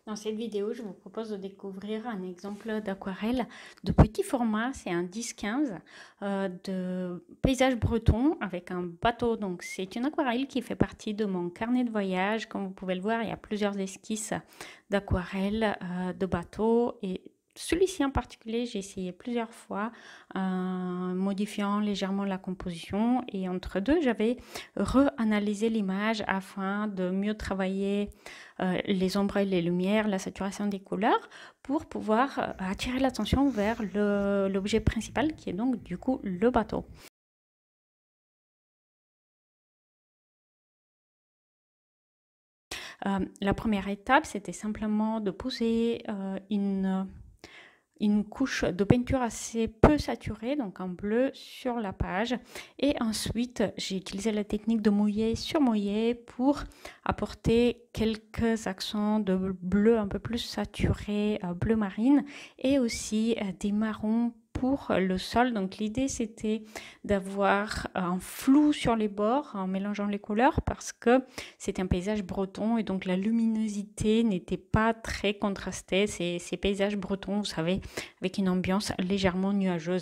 Dans cette vidéo, je vous propose de découvrir un exemple d'aquarelle de petit format, c'est un 10-15 de paysage breton avec un bateau. Donc c'est une aquarelle qui fait partie de mon carnet de voyage. Comme vous pouvez le voir, il y a plusieurs esquisses d'aquarelle de bateau et celui-ci en particulier, j'ai essayé plusieurs fois, modifiant légèrement la composition et entre deux, j'avais reanalysé l'image afin de mieux travailler les ombres et les lumières, la saturation des couleurs, pour pouvoir attirer l'attention vers l'objet principal qui est donc du coup le bateau. La première étape, c'était simplement de poser une couche de peinture assez peu saturée, donc en bleu, sur la page. Et ensuite, j'ai utilisé la technique de mouiller sur mouiller pour apporter quelques accents de bleu un peu plus saturé, bleu marine, et aussi des marrons pour le sol. Donc l'idée, c'était d'avoir un flou sur les bords en mélangeant les couleurs parce que c'est un paysage breton et donc la luminosité n'était pas très contrastée. Ces paysages bretons, vous savez, avec une ambiance légèrement nuageuse.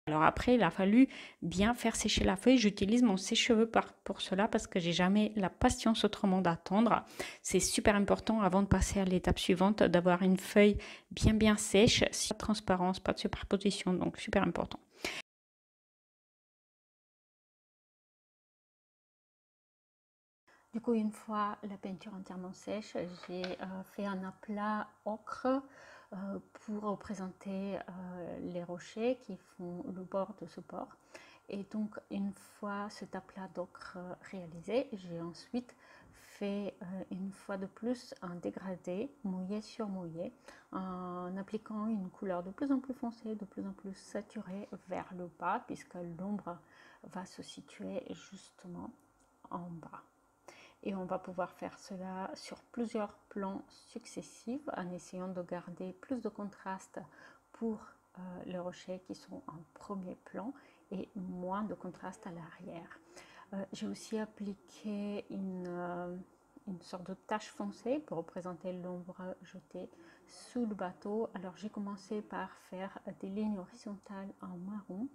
Alors après, il a fallu bien faire sécher la feuille. J'utilise mon sèche-cheveux pour cela parce que j'ai jamais la patience autrement d'attendre. C'est super important avant de passer à l'étape suivante d'avoir une feuille bien sèche, pas de transparence, pas de superposition, donc super important. Du coup, une fois la peinture entièrement sèche, j'ai fait un aplat ocre pour représenter les rochers qui font le bord de ce port. Et donc, une fois cet aplat d'ocre réalisé, j'ai ensuite fait une fois de plus un dégradé mouillé sur mouillé en appliquant une couleur de plus en plus foncée, de plus en plus saturée vers le bas, puisque l'ombre va se situer justement en bas. Et on va pouvoir faire cela sur plusieurs plans successifs en essayant de garder plus de contraste pour les rochers qui sont en premier plan et moins de contraste à l'arrière. J'ai aussi appliqué une sorte de tache foncée pour représenter l'ombre jetée sous le bateau. Alors j'ai commencé par faire des lignes horizontales en marron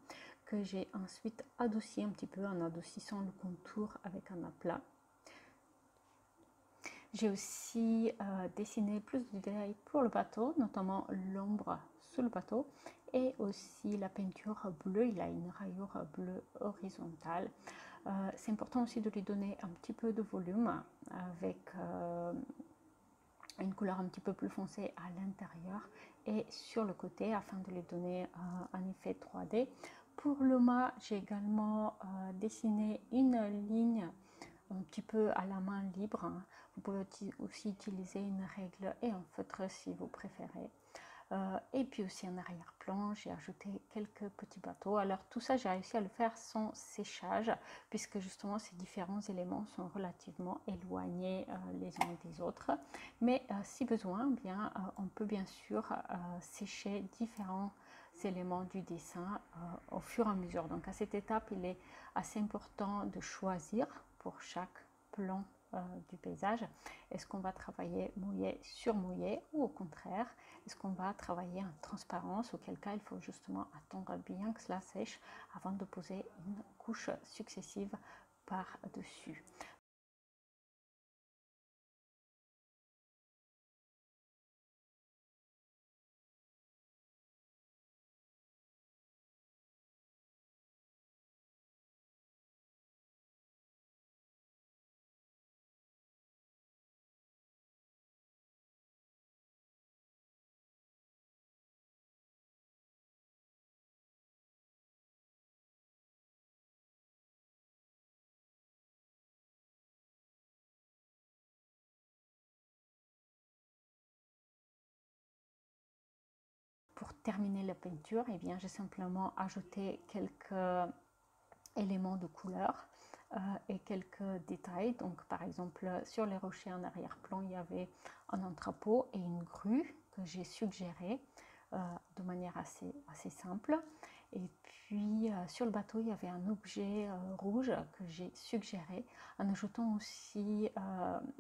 que j'ai ensuite adouci un petit peu en adoucissant le contour avec un aplat. J'ai aussi dessiné plus de détails pour le bateau, notamment l'ombre sous le bateau et aussi la peinture bleue. Il a une rayure bleue horizontale. C'est important aussi de lui donner un petit peu de volume avec une couleur un petit peu plus foncée à l'intérieur et sur le côté afin de lui donner un effet 3D. Pour le mât, j'ai également dessiné une ligne un petit peu à la main libre. Vous pouvez aussi utiliser une règle et un feutre si vous préférez. Et puis aussi en arrière-plan, j'ai ajouté quelques petits bateaux. Alors tout ça, j'ai réussi à le faire sans séchage, puisque justement ces différents éléments sont relativement éloignés les uns des autres. Mais si besoin, bien, on peut bien sûr sécher différents éléments du dessin au fur et à mesure. Donc à cette étape, il est assez important de choisir pour chaque plan du paysage. Est-ce qu'on va travailler mouillé sur mouillé ou au contraire, est-ce qu'on va travailler en transparence, auquel cas il faut justement attendre bien que cela sèche avant de poser une couche successive par-dessus. Pour terminer la peinture, eh bien, j'ai simplement ajouté quelques éléments de couleur et quelques détails. Donc, par exemple, sur les rochers en arrière-plan, il y avait un entrepôt et une grue que j'ai suggéré de manière assez simple. Et puis sur le bateau, il y avait un objet rouge que j'ai suggéré en ajoutant aussi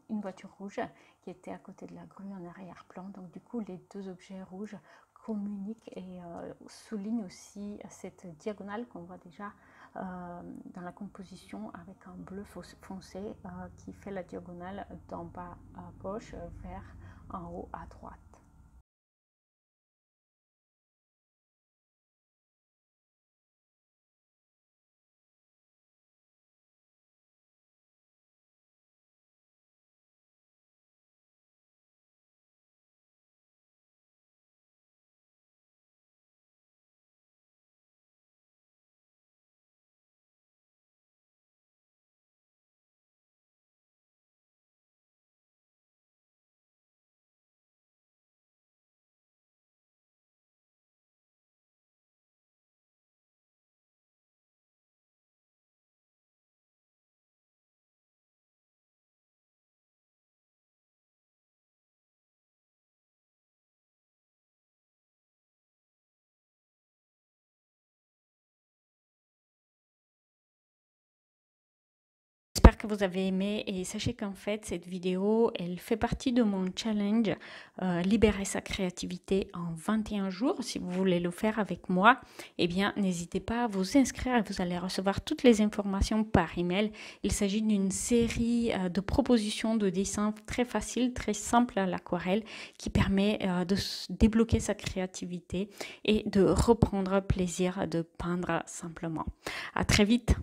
une voiture rouge qui était à côté de la grue en arrière-plan. Donc du coup, les deux objets rouges communiquent et soulignent aussi cette diagonale qu'on voit déjà dans la composition avec un bleu foncé qui fait la diagonale d'en bas à gauche vers en haut à droite. J'espère que vous avez aimé et sachez qu'en fait cette vidéo elle fait partie de mon challenge libérer sa créativité en 21 jours. Si vous voulez le faire avec moi, eh bien n'hésitez pas à vous inscrire et vous allez recevoir toutes les informations par email. Il s'agit d'une série de propositions de dessins très faciles, très simples à l'aquarelle qui permet de débloquer sa créativité et de reprendre plaisir de peindre simplement. À très vite.